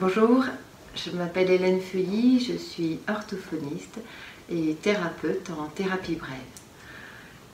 Bonjour, je m'appelle Hélène Feuilly, je suis orthophoniste et thérapeute en thérapie brève.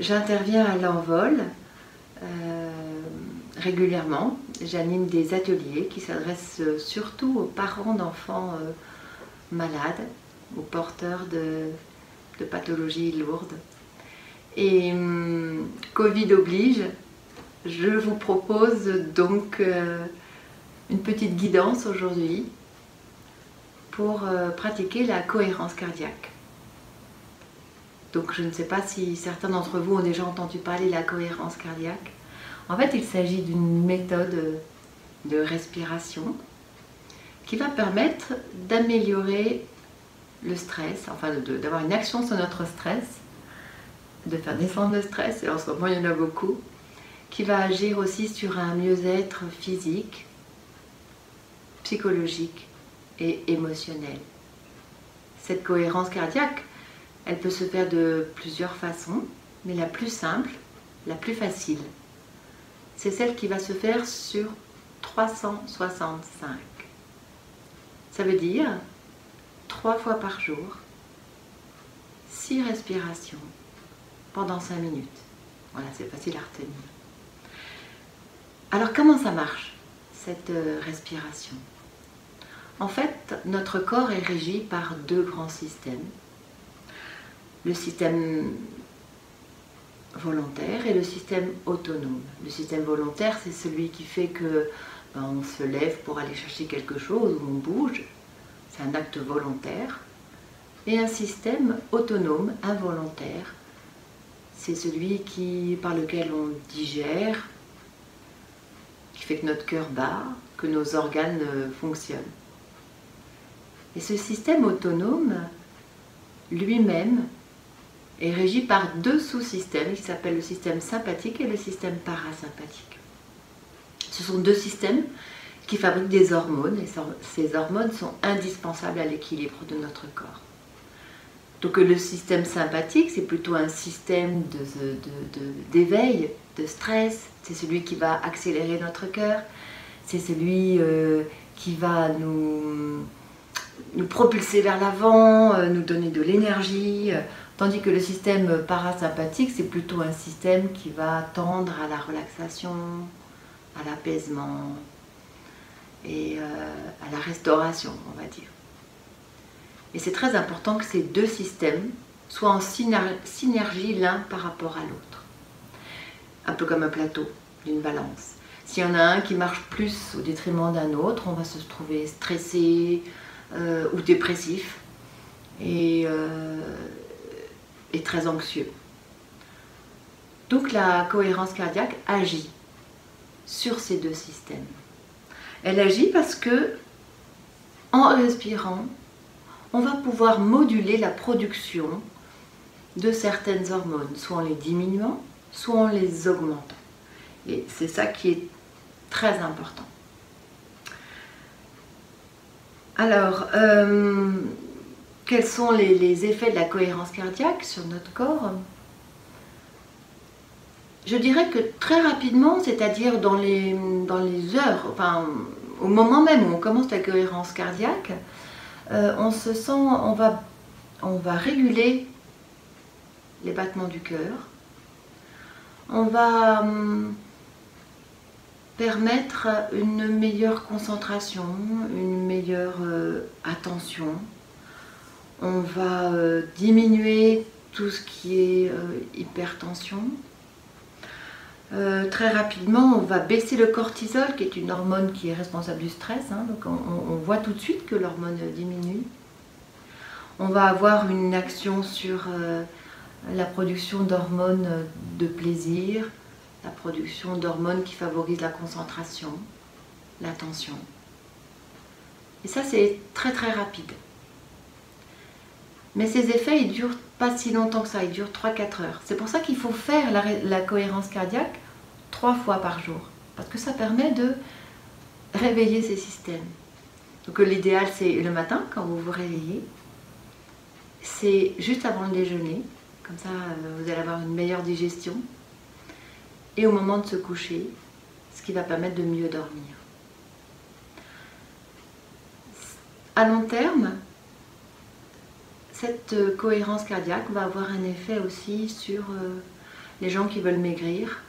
J'interviens à l'Envol régulièrement. J'anime des ateliers qui s'adressent surtout aux parents d'enfants malades, aux porteurs de pathologies lourdes. Et Covid oblige, je vous propose donc une petite guidance aujourd'hui pour pratiquer la cohérence cardiaque. Donc je ne sais pas si certains d'entre vous ont déjà entendu parler de la cohérence cardiaque. En fait, il s'agit d'une méthode de respiration qui va permettre d'améliorer le stress, enfin d'avoir une action sur notre stress, de faire descendre le stress, et en ce moment il y en a beaucoup, qui va agir aussi sur un mieux-être physique, psychologique et émotionnel. Cette cohérence cardiaque, elle peut se faire de plusieurs façons, mais la plus simple, la plus facile, c'est celle qui va se faire sur 365. Ça veut dire 3 fois par jour, 6 respirations pendant 5 minutes. Voilà, c'est facile à retenir. Alors comment ça marche, cette respiration? En fait, notre corps est régi par 2 grands systèmes. Le système volontaire et le système autonome. Le système volontaire, c'est celui qui fait que on se lève pour aller chercher quelque chose, ou on bouge. C'est un acte volontaire. Et un système autonome, involontaire, c'est celui par lequel on digère, qui fait que notre cœur bat, que nos organes fonctionnent. Et ce système autonome, lui-même, est régi par 2 sous-systèmes qui s'appellent le système sympathique et le système parasympathique. Ce sont 2 systèmes qui fabriquent des hormones, et ces hormones sont indispensables à l'équilibre de notre corps. Donc le système sympathique, c'est plutôt un système d'éveil, de stress, c'est celui qui va accélérer notre cœur, c'est celui qui va nous propulser vers l'avant, nous donner de l'énergie, tandis que le système parasympathique, c'est plutôt un système qui va tendre à la relaxation, à l'apaisement et à la restauration, on va dire. Et c'est très important que ces 2 systèmes soient en synergie l'un par rapport à l'autre. Un peu comme un plateau d'une balance. S'il y en a un qui marche plus au détriment d'un autre, on va se trouver stressé ou dépressif et très anxieux. Donc la cohérence cardiaque agit sur ces 2 systèmes. Elle agit parce que, en respirant, on va pouvoir moduler la production de certaines hormones, soit en les diminuant, soit en les augmentant. Et c'est ça qui est très important. Alors, quels sont les effets de la cohérence cardiaque sur notre corps? Je dirais que très rapidement, c'est-à-dire dans les heures, enfin au moment même où on commence la cohérence cardiaque, on va réguler les battements du cœur, on va permettre une meilleure concentration, une meilleure attention, on va diminuer tout ce qui est hypertension. Très rapidement, on va baisser le cortisol, qui est une hormone qui est responsable du stress, hein, donc on voit tout de suite que l'hormone diminue. On va avoir une action sur la production d'hormones de plaisir, la production d'hormones qui favorisent la concentration, l'attention. Et ça, c'est très très rapide. Mais ces effets, ils ne durent pas si longtemps que ça, ils durent 3-4 heures. C'est pour ça qu'il faut faire la cohérence cardiaque 3 fois par jour, parce que ça permet de réveiller ces systèmes. Donc l'idéal, c'est le matin, quand vous vous réveillez, c'est juste avant le déjeuner, comme ça vous allez avoir une meilleure digestion, et au moment de se coucher, ce qui va permettre de mieux dormir. À long terme, cette cohérence cardiaque va avoir un effet aussi sur les gens qui veulent maigrir.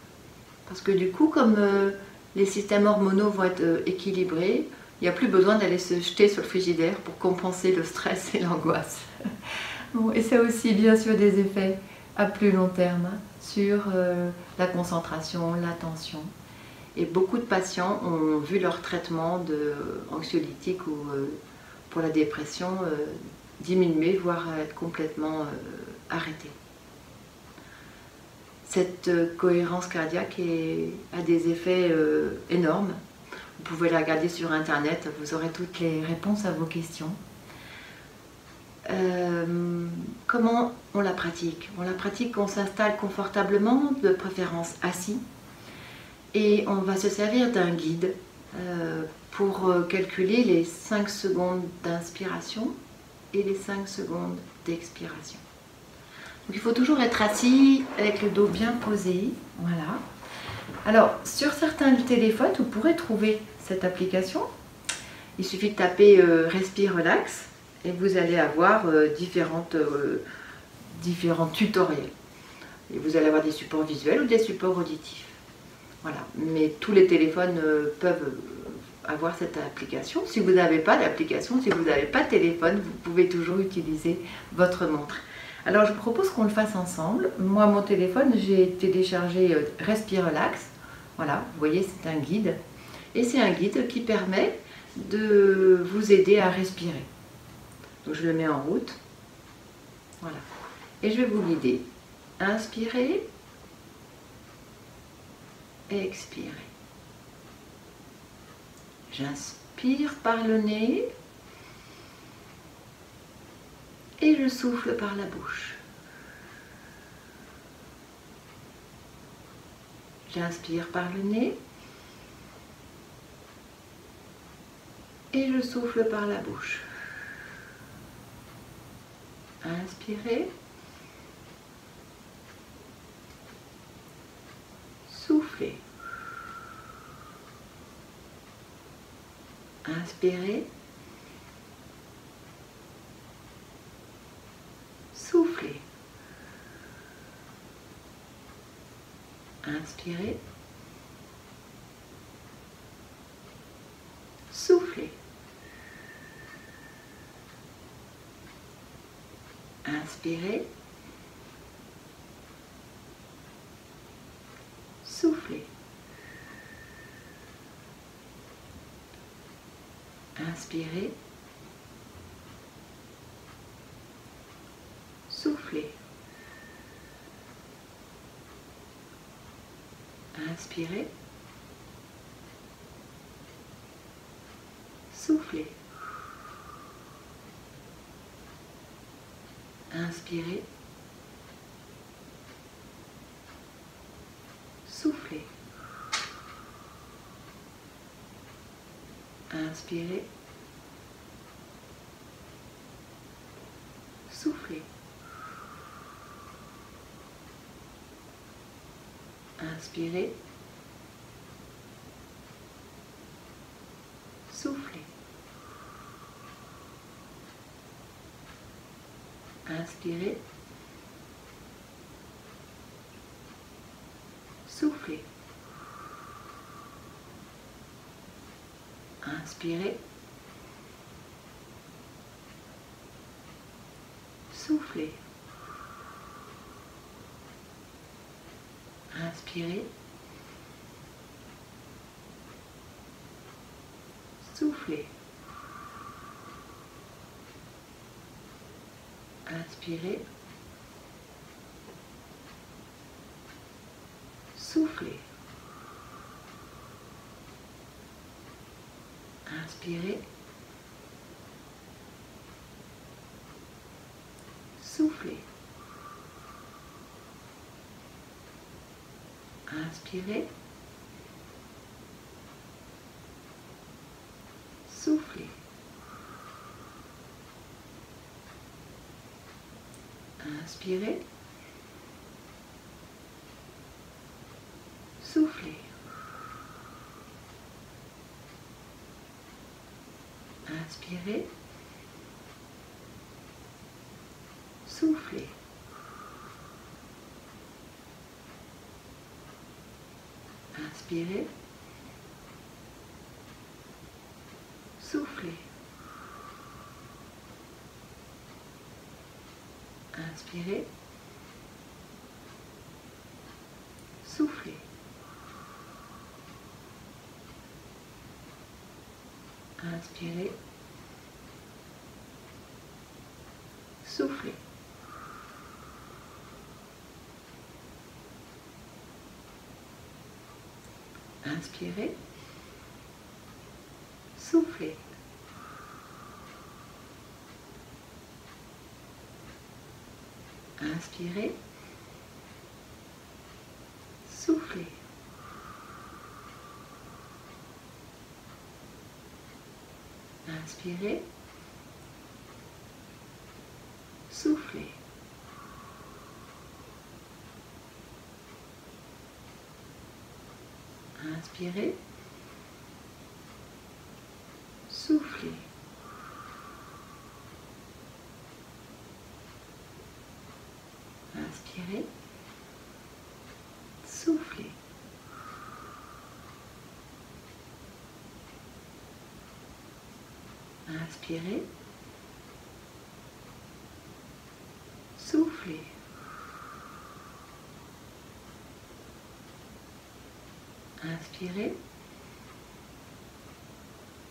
Parce que du coup, comme les systèmes hormonaux vont être équilibrés, il n'y a plus besoin d'aller se jeter sur le frigidaire pour compenser le stress et l'angoisse. Bon, et c'est aussi bien sûr des effets à plus long terme sur la concentration, l'attention. Et beaucoup de patients ont vu leur traitement anxiolytique ou pour la dépression diminuer, voire être complètement arrêté. Cette cohérence cardiaque a des effets énormes. Vous pouvez la regarder sur internet, vous aurez toutes les réponses à vos questions. Comment on la pratique? On la pratique, on s'installe confortablement, de préférence assis, et on va se servir d'un guide pour calculer les 5 secondes d'inspiration et les 5 secondes d'expiration. Donc il faut toujours être assis avec le dos bien posé, voilà. Alors sur certains téléphones, vous pourrez trouver cette application. Il suffit de taper Respire Relax et vous allez avoir différents tutoriels. Et vous allez avoir des supports visuels ou des supports auditifs. Voilà. Mais tous les téléphones peuvent avoir cette application. Si vous n'avez pas d'application, si vous n'avez pas de téléphone, vous pouvez toujours utiliser votre montre. Alors je propose qu'on le fasse ensemble. Moi, mon téléphone, j'ai téléchargé Respire Relax. Voilà, vous voyez, c'est un guide. Et c'est un guide qui permet de vous aider à respirer. Donc je le mets en route. Voilà. Et je vais vous guider. Inspirez. Expirez. J'inspire par le nez. Et je souffle par la bouche. J'inspire par le nez. Et je souffle par la bouche. Inspirez. Soufflez. Inspirez. Soufflez. Inspirez. Soufflez. Inspirez. Soufflez. Inspirez. Soufflez. Inspirez. Soufflez. Inspirez. Soufflez. Inspirez. Soufflez. Inspirez. Soufflez. Inspirez. Soufflez. Inspirez. Soufflez. Inspirez. Soufflez. Inspirez. Soufflez. Inspirez. Soufflez. Inspirez. Soufflez. Inspirez. Soufflez. Inspirez. Soufflez. Inspirez. Soufflez. Inspirez. Soufflez. Inspirez. Soufflez. Inspirez. Soufflez. Inspirez. Soufflez. Inspirez. Soufflez. Inspirez. Soufflez. Inspirez. Soufflez. Inspirez. Soufflez. Inspirez.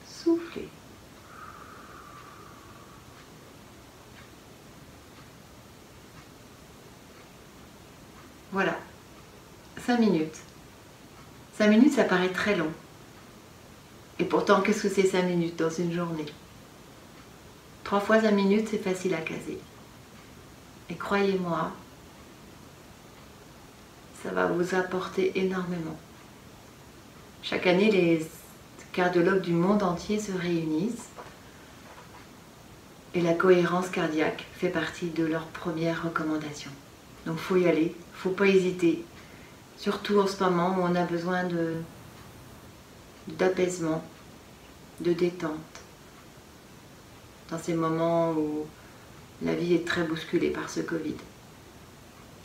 Soufflez. Voilà, 5 minutes. 5 minutes, ça paraît très long. Et pourtant, qu'est-ce que c'est 5 minutes dans une journée? 3 fois 5 minutes, c'est facile à caser. Et croyez-moi, ça va vous apporter énormément. Chaque année, les cardiologues du monde entier se réunissent et la cohérence cardiaque fait partie de leurs premières recommandations. Donc il faut y aller, il ne faut pas hésiter. Surtout en ce moment où on a besoin d'apaisement, de détente. Dans ces moments où la vie est très bousculée par ce Covid.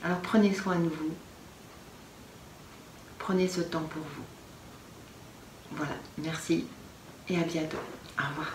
Alors prenez soin de vous. Prenez ce temps pour vous. Voilà, merci et à bientôt. Au revoir.